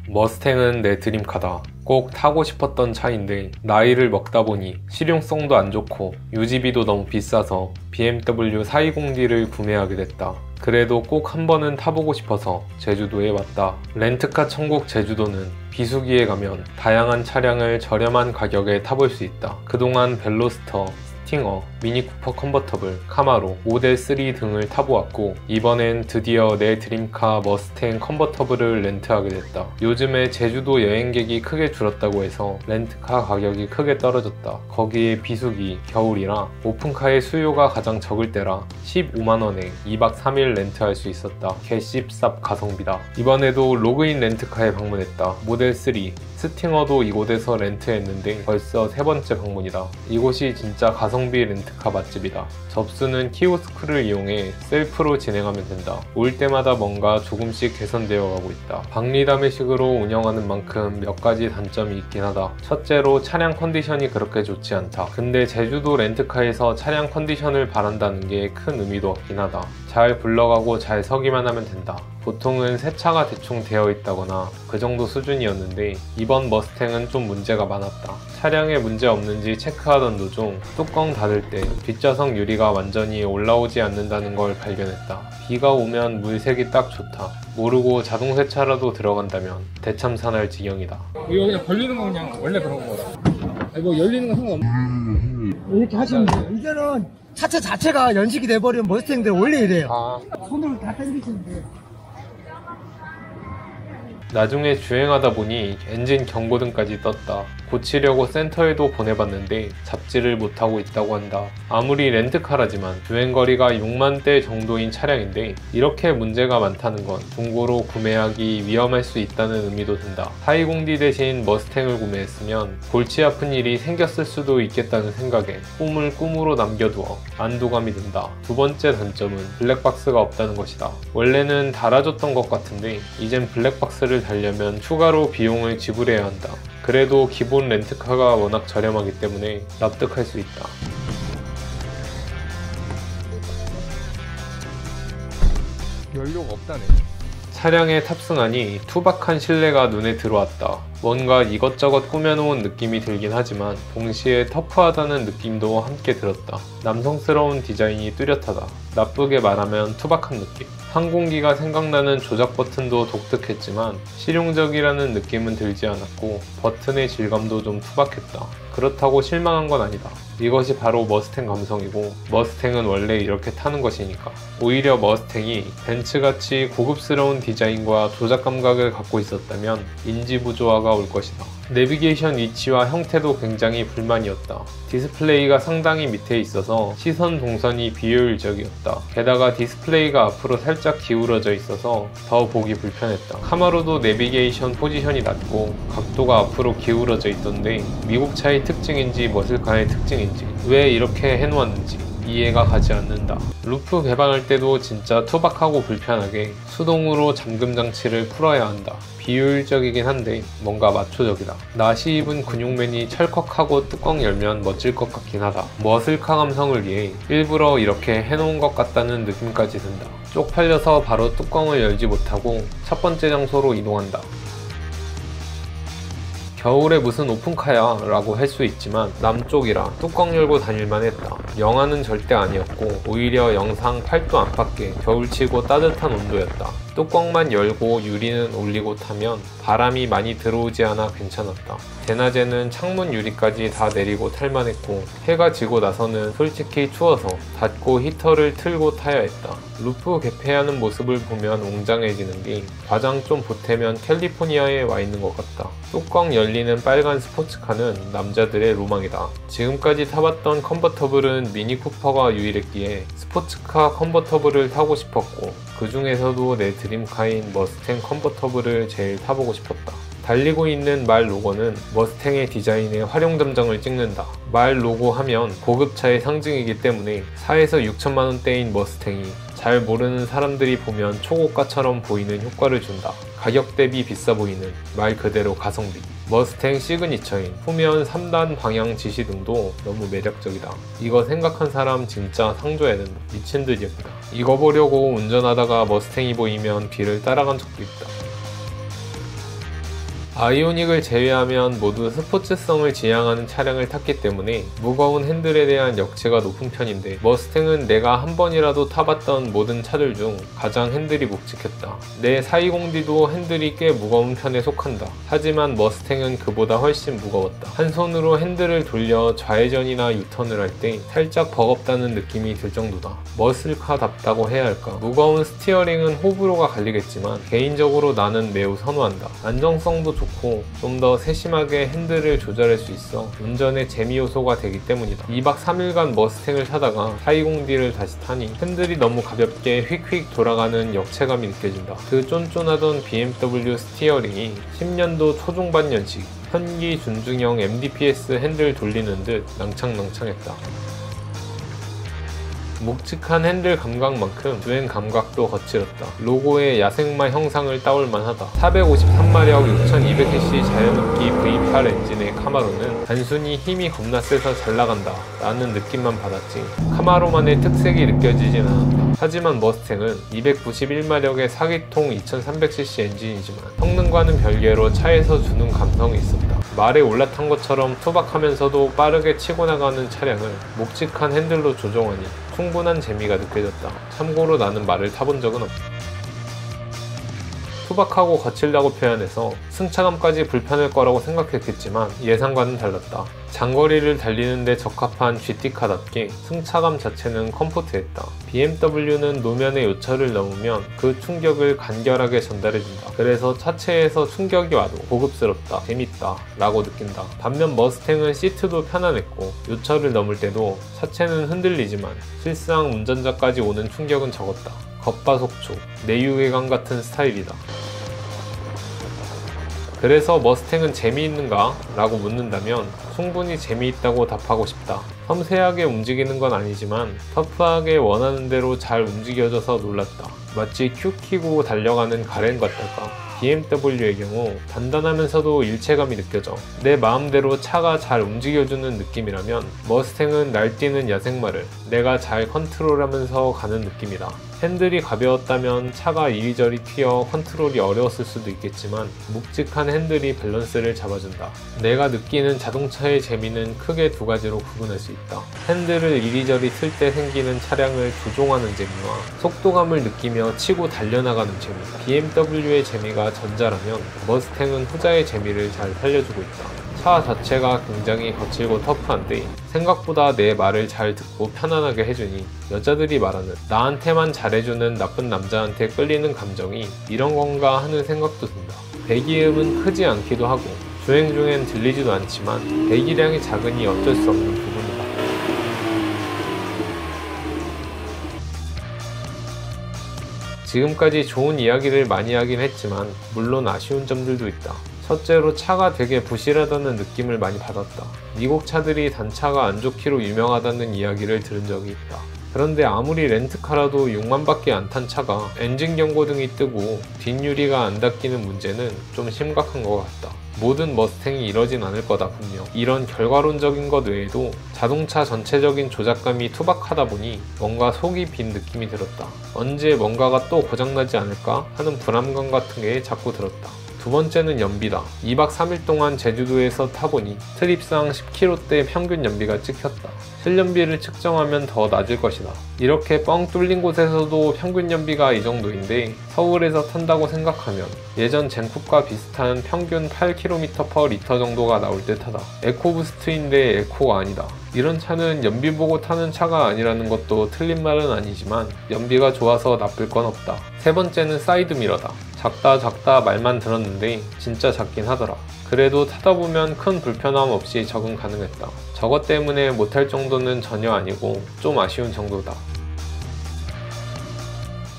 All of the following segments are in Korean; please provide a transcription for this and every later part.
머스탱은 내 드림카다. 꼭 타고 싶었던 차인데 나이를 먹다 보니 실용성도 안 좋고 유지비도 너무 비싸서 BMW 420D를 구매하게 됐다. 그래도 꼭 한 번은 타보고 싶어서 제주도에 왔다. 렌트카 천국 제주도는 비수기에 가면 다양한 차량을 저렴한 가격에 타볼 수 있다. 그동안 벨로스터, 스팅어, 미니쿠퍼 컨버터블, 카마로, 모델 3 등을 타보았고 이번엔 드디어 내 드림카 머스탱 컨버터블을 렌트하게 됐다. 요즘에 제주도 여행객이 크게 줄었다고 해서 렌트카 가격이 크게 떨어졌다. 거기에 비수기, 겨울이라 오픈카의 수요가 가장 적을 때라 15만원에 2박 3일 렌트할 수 있었다. 개씹쌉 가성비다. 이번에도 로그인 렌트카에 방문했다. 모델 3, 스팅어도 이곳에서 렌트했는데 벌써 세 번째 방문이다. 이곳이 진짜 가성비 렌트카 맛집이다. 접수는 키오스크를 이용해 셀프로 진행하면 된다. 올 때마다 뭔가 조금씩 개선되어 가고 있다. 박리담회식으로 운영하는 만큼 몇 가지 단점이 있긴 하다. 첫째로 차량 컨디션이 그렇게 좋지 않다. 근데 제주도 렌트카에서 차량 컨디션을 바란다는 게 큰 의미도 없긴 하다. 잘 굴러가고 잘 서기만 하면 된다. 보통은 세차가 대충 되어 있다거나 그 정도 수준이었는데 이번 머스탱은 좀 문제가 많았다. 차량에 문제 없는지 체크하던 도중 뚜껑 닫을 때 뒷좌석 유리가 완전히 올라오지 않는다는 걸 발견했다. 비가 오면 물색이 딱 좋다. 모르고 자동 세차라도 들어간다면 대참사날 지경이다. 이거 그냥 걸리는 거 그냥 원래 그런 거다. 뭐 열리는 거 상관없네. 이렇게 하시면 돼요. 이제는 차체 자체가 연식이 돼버리면 머스탱들 원래 이래요. 손으로 다 당기시면 돼요. 나중에 주행하다 보니 엔진 경고등까지 떴다. 고치려고 센터에도 보내봤는데 잡지를 못하고 있다고 한다. 아무리 렌트카라지만 주행거리가 6만대 정도인 차량인데 이렇게 문제가 많다는 건 중고로 구매하기 위험할 수 있다는 의미도 든다. 420D 대신 머스탱을 구매했으면 골치 아픈 일이 생겼을 수도 있겠다는 생각에 꿈을 꿈으로 남겨두어 안도감이 든다. 두 번째 단점은 블랙박스가 없다는 것이다. 원래는 달아줬던 것 같은데 이젠 블랙박스를 달려면 추가로 비용을 지불해야 한다. 그래도 기본 렌트카가 워낙 저렴하기 때문에 납득할 수 있다. 연료가 없다네. 차량에 탑승하니 투박한 실내가 눈에 들어왔다. 뭔가 이것저것 꾸며놓은 느낌이 들긴 하지만 동시에 터프하다는 느낌도 함께 들었다. 남성스러운 디자인이 뚜렷하다. 나쁘게 말하면 투박한 느낌. 항공기가 생각나는 조작 버튼도 독특했지만 실용적이라는 느낌은 들지 않았고 버튼의 질감도 좀 투박했다. 그렇다고 실망한 건 아니다. 이것이 바로 머스탱 감성이고 머스탱은 원래 이렇게 타는 것이니까. 오히려 머스탱이 벤츠같이 고급스러운 디자인과 조작 감각을 갖고 있었다면 인지 부조화가 올 것이다. 내비게이션 위치와 형태도 굉장히 불만이었다. 디스플레이가 상당히 밑에 있어서 시선 동선이 비효율적이었다. 게다가 디스플레이가 앞으로 살짝 기울어져 있어서 더 보기 불편했다. 카마로도 내비게이션 포지션이 낮고 각도가 앞으로 기울어져 있던데 미국 차의 특징인지 머슬카의 특징인지 왜 이렇게 해놓았는지 이해가 가지 않는다. 루프 개방할 때도 진짜 투박하고 불편하게 수동으로 잠금 장치를 풀어야 한다. 비효율적이긴 한데 뭔가 마초적이다. 나시 입은 근육맨이 철컥하고 뚜껑 열면 멋질 것 같긴 하다. 머슬카 감성을 위해 일부러 이렇게 해놓은 것 같다는 느낌까지 든다. 쪽팔려서 바로 뚜껑을 열지 못하고 첫 번째 장소로 이동한다. 겨울에 무슨 오픈카야 라고 할 수 있지만 남쪽이라 뚜껑 열고 다닐만 했다. 영하는 절대 아니었고 오히려 영상 8도 안팎의 겨울치고 따뜻한 온도였다. 뚜껑만 열고 유리는 올리고 타면 바람이 많이 들어오지 않아 괜찮았다. 대낮에는 창문 유리까지 다 내리고 탈만했고 해가 지고 나서는 솔직히 추워서 닫고 히터를 틀고 타야 했다. 루프 개폐하는 모습을 보면 웅장해지는 게 가장 좀 보태면 캘리포니아에 와 있는 것 같다. 뚜껑 열리는 빨간 스포츠카는 남자들의 로망이다. 지금까지 타봤던 컨버터블은 미니쿠퍼가 유일했기에 스포츠카 컨버터블을 타고 싶었고 그 중에서도 내 드림카인 머스탱 컨버터블을 제일 타보고 싶었다. 달리고 있는 말 로고는 머스탱의 디자인에 활용점정을 찍는다. 말 로고 하면 고급차의 상징이기 때문에 4에서 6천만원대인 머스탱이 잘 모르는 사람들이 보면 초고가처럼 보이는 효과를 준다. 가격 대비 비싸 보이는 말 그대로 가성비. 머스탱 시그니처인 후면 3단 방향 지시등도 너무 매력적이다. 이거 생각한 사람 진짜 상 줘야 된다. 미친 듯이었다. 이거 보려고 운전하다가 머스탱이 보이면 뒤를 따라간 적도 있다. 아이오닉을 제외하면 모두 스포츠성을 지향하는 차량을 탔기 때문에 무거운 핸들에 대한 역체가 높은 편인데 머스탱은 내가 한 번이라도 타봤던 모든 차들 중 가장 핸들이 묵직했다. 내 420D도 핸들이 꽤 무거운 편에 속한다. 하지만 머스탱은 그보다 훨씬 무거웠다. 한 손으로 핸들을 돌려 좌회전이나 유턴을 할 때 살짝 버겁다는 느낌이 들 정도다. 머슬카답다고 해야 할까. 무거운 스티어링은 호불호가 갈리겠지만 개인적으로 나는 매우 선호한다. 안정성도 좋고 좀 더 세심하게 핸들을 조절할 수 있어 운전의 재미 요소가 되기 때문이다. 2박 3일간 머스탱을 타다가 420D를 다시 타니 핸들이 너무 가볍게 휙휙 돌아가는 역체감이 느껴진다. 그 쫀쫀하던 BMW 스티어링이 10년도 초중반 연식 현기 준중형 MDPS 핸들 돌리는 듯 낭창낭창했다. 묵직한 핸들 감각만큼 주행 감각도 거칠었다. 로고의 야생마 형상을 따올만하다. 453마력 6200cc 자연흡기 V8 엔진의 카마로는 단순히 힘이 겁나 세서 잘 나간다 라는 느낌만 받았지 카마로만의 특색이 느껴지진 않았다. 하지만 머스탱은 291마력의 4기통 2300cc 엔진이지만 성능과는 별개로 차에서 주는 감성이 있었다. 말에 올라탄 것처럼 투박하면서도 빠르게 치고 나가는 차량을 묵직한 핸들로 조종하니 충분한 재미가 느껴졌다. 참고로 나는 말을 타본 적은 없다. 투박하고 거칠다고 표현해서 승차감까지 불편할 거라고 생각했겠지만 예상과는 달랐다. 장거리를 달리는데 적합한 GT카답게 승차감 자체는 컴포트했다. BMW는 노면의 요철을 넘으면 그 충격을 간결하게 전달해준다. 그래서 차체에서 충격이 와도 고급스럽다, 재밌다 라고 느낀다. 반면 머스탱은 시트도 편안했고 요철을 넘을 때도 차체는 흔들리지만 실상 운전자까지 오는 충격은 적었다. 겉바속촉, 내유괴감 같은 스타일이다. 그래서 머스탱은 재미있는가? 라고 묻는다면 충분히 재미있다고 답하고 싶다. 섬세하게 움직이는 건 아니지만 터프하게 원하는 대로 잘 움직여져서 놀랐다. 마치 큐 키고 달려가는 가렌 같달까. BMW의 경우 단단하면서도 일체감이 느껴져 내 마음대로 차가 잘 움직여주는 느낌이라면 머스탱은 날뛰는 야생마를 내가 잘 컨트롤하면서 가는 느낌이다. 핸들이 가벼웠다면 차가 이리저리 튀어 컨트롤이 어려웠을 수도 있겠지만 묵직한 핸들이 밸런스를 잡아준다. 내가 느끼는 자동차의 재미는 크게 두 가지로 구분할 수 있다. 핸들을 이리저리 틀 때 생기는 차량을 조종하는 재미와 속도감을 느끼며 치고 달려나가는 재미. BMW의 재미가 전자라면 머스탱은 후자의 재미를 잘 살려주고 있다. 차 자체가 굉장히 거칠고 터프한데 생각보다 내 말을 잘 듣고 편안하게 해주니 여자들이 말하는 나한테만 잘해주는 나쁜 남자한테 끌리는 감정이 이런 건가 하는 생각도 든다. 배기음은 크지 않기도 하고 주행 중엔 들리지도 않지만 배기량이 작으니 어쩔 수 없는 부분이다. 지금까지 좋은 이야기를 많이 하긴 했지만 물론 아쉬운 점들도 있다. 첫째로 차가 되게 부실하다는 느낌을 많이 받았다. 미국 차들이 단차가 안 좋기로 유명하다는 이야기를 들은 적이 있다. 그런데 아무리 렌트카라도 6만밖에 안 탄 차가 엔진 경고등이 뜨고 뒷유리가 안 닫히는 문제는 좀 심각한 것 같다. 모든 머스탱이 이러진 않을 거다 분명. 이런 결과론적인 것 외에도 자동차 전체적인 조작감이 투박하다 보니 뭔가 속이 빈 느낌이 들었다. 언제 뭔가가 또 고장나지 않을까 하는 불안감 같은 게 자꾸 들었다. 두 번째는 연비다. 2박 3일 동안 제주도에서 타보니 트립상 10km대 평균 연비가 찍혔다. 실연비를 측정하면 더 낮을 것이다. 이렇게 뻥 뚫린 곳에서도 평균 연비가 이 정도인데 서울에서 탄다고 생각하면 예전 젠쿱과 비슷한 평균 8km/L 정도가 나올 듯하다. 에코부스트인데 에코가 아니다. 이런 차는 연비 보고 타는 차가 아니라는 것도 틀린 말은 아니지만 연비가 좋아서 나쁠 건 없다. 세 번째는 사이드미러다. 작다 말만 들었는데 진짜 작긴 하더라. 그래도 타다 보면 큰 불편함 없이 적응 가능했다. 저것 때문에 못할 정도는 전혀 아니고 좀 아쉬운 정도다.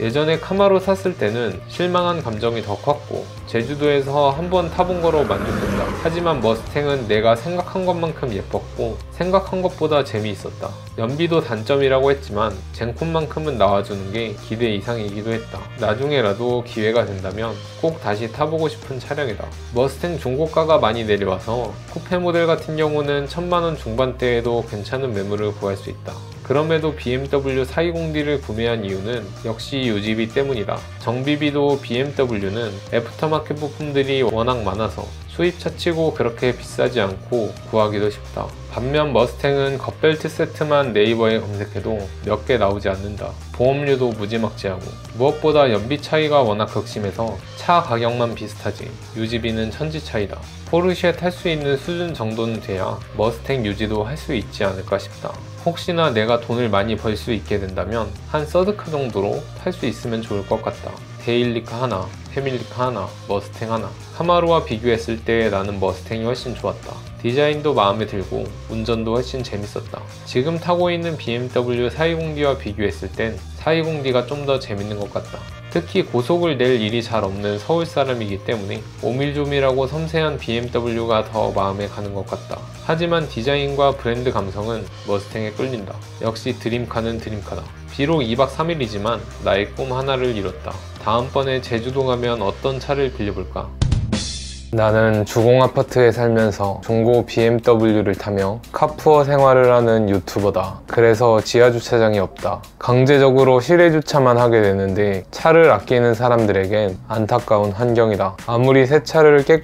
예전에 카마로 샀을 때는 실망한 감정이 더 컸고 제주도에서 한번 타본 거로 만족된다. 하지만 머스탱은 내가 생각한 것만큼 예뻤고 생각한 것보다 재미있었다. 연비도 단점이라고 했지만 젠쿤만큼은 나와주는 게 기대 이상이기도 했다. 나중에라도 기회가 된다면 꼭 다시 타보고 싶은 차량이다. 머스탱 중고가가 많이 내려와서 쿠페 모델 같은 경우는 1000만원 중반대에도 괜찮은 매물을 구할 수 있다. 그럼에도 BMW 420D를 구매한 이유는 역시 유지비 때문이다. 정비비도 BMW는 애프터마켓 부품들이 워낙 많아서 수입차 치고 그렇게 비싸지 않고 구하기도 쉽다. 반면 머스탱은 겉벨트 세트만 네이버에 검색해도 몇 개 나오지 않는다. 보험료도 무지막지하고 무엇보다 연비 차이가 워낙 극심해서 차 가격만 비슷하지 유지비는 천지 차이다. 포르쉐 탈 수 있는 수준 정도는 돼야 머스탱 유지도 할 수 있지 않을까 싶다. 혹시나 내가 돈을 많이 벌 수 있게 된다면 한 서드카 정도로 탈 수 있으면 좋을 것 같다. 데일리카 하나, 패밀리카 하나, 머스탱 하나. 카마루와 비교했을 때 나는 머스탱이 훨씬 좋았다. 디자인도 마음에 들고 운전도 훨씬 재밌었다. 지금 타고 있는 BMW 420D와 비교했을 땐 420D가 좀 더 재밌는 것 같다. 특히 고속을 낼 일이 잘 없는 서울 사람이기 때문에 오밀조밀하고 섬세한 BMW가 더 마음에 가는 것 같다. 하지만 디자인과 브랜드 감성은 머스탱에 끌린다. 역시 드림카는 드림카다. 비록 2박 3일이지만 나의 꿈 하나를 이뤘다. 다음번에 제주도 가면 어떤 차를 빌려볼까? 나는 주공아파트에 살면서 중고 BMW를 타며 카푸어 생활을 하는 유튜버다. 그래서 지하주차장이 없다. 강제적으로 실외주차만 하게 되는데 차를 아끼는 사람들에겐 안타까운 환경이다. 아무리 새 차를 깨끗하게